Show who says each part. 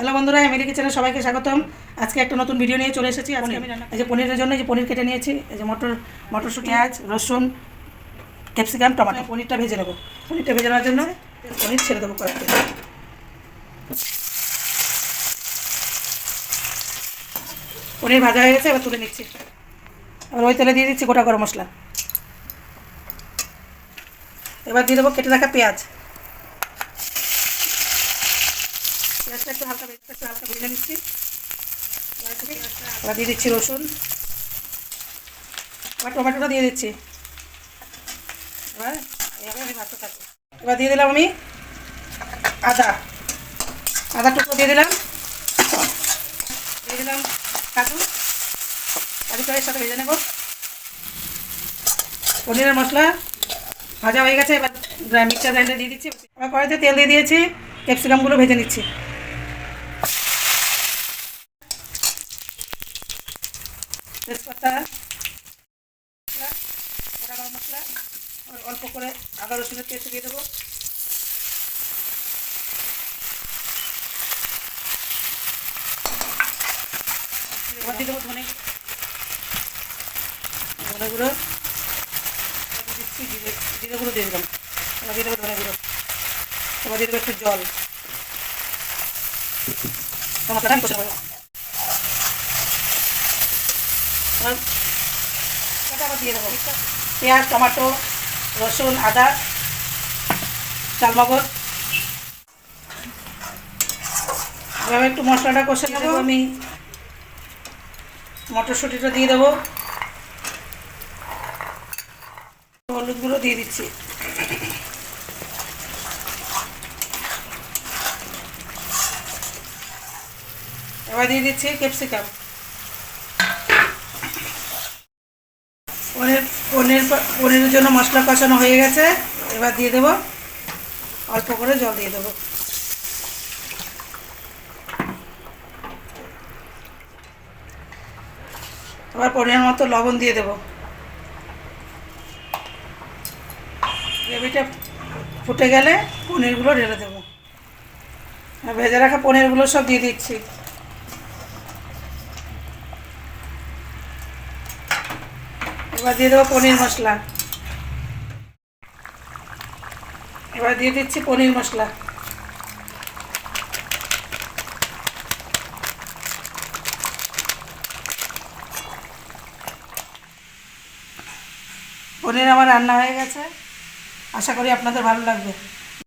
Speaker 1: Hello বন্ধুরা, এমএলি কিচেনে সবাইকে স্বাগতম। আজকে একটা নতুন ভিডিও নিয়ে চলে এসেছি। আজকে আমি এই যে পনিরের জন্য যে পনির কেটে নিয়েছি, এই যে মটরশুঁটি, পেঁয়াজ, রসুন, ক্যাপসিকাম, টমেটো। পনিরটা ভেজে নেবো। পনিরটা ভেজে নেওয়ার জন্য পনির ছেড়ে দেবো কড়াইতে। পনির ভাজা হয়ে গেছে, এবার তুলে নিচ্ছি। এবার ওই তেলে দিয়ে দিচ্ছি গোটা গরম মশলা। এবার দিয়ে দেবো কেটে রাখা পেঁয়াজ। পেঁয়াজটা একটু হালকা ভেজে নিচ্ছি। এবার দিয়ে দিচ্ছি রসুন। এবার টমেটোটা দিয়ে দিচ্ছি। এবার এইভাবে আমি ভাজতে থাকবো। এবার দিয়ে দিলাম আমি আদা টুকরো দিয়ে দিলাম কাজু কড়াইয়ের সাথে ভেজে নেব। পনিরের মশলা ভাজা হয়ে গেছে, এবার মিক্সার গ্রাইন্ডার দিয়ে দিচ্ছি। এবার কড়াইতে তেল দিয়ে দিয়েছি, ক্যাপসিকামগুলো ভেজে নিচ্ছি। তেজপাতা, গোটা গরম মশলা, অল্প করে আদা রসুনের পেস্ট দিয়ে দেবো। এবার দিয়ে দেবো ধনে গুঁড়ো দিচ্ছি, জিরে গুঁড়ো দিয়ে দিলাম। এবার দিয়ে দেবো ধনে গুঁড়ো। এবার দিয়ে দেবো একটু জল। মশলাটা আমি কষে নেবো। আবার দিয়ে দেবো পেঁয়াজ, টমেটো, রসুন, আদা, চালমগজ। এভাবে একটু মশলাটা কষে নেবো। আমি মটরশুঁটিটা দিয়ে দেবো, হলুদ গুঁড়ো দিয়ে দিচ্ছি। এবার দিয়ে দিচ্ছি ক্যাপসিকাম। পনিরের জন্য মশলা কষানো হয়ে গেছে, এবার দিয়ে দেবো অল্প করে জল দিয়ে দেবো। এবার পরিমাণ মতো লবণ দিয়ে দেবো। গ্রেভিটা ফুটে গেলে পনিরগুলো ঢেলে দেবো। ভেজে রাখা পনিরগুলো সব দিয়ে দিচ্ছি। এবার দিয়ে দেবো পনির মশলা। এবার দিয়ে দিচ্ছি পনির মশলা। পনির আমার রান্না হয়ে গেছে, আশা করি আপনাদের ভালো লাগবে।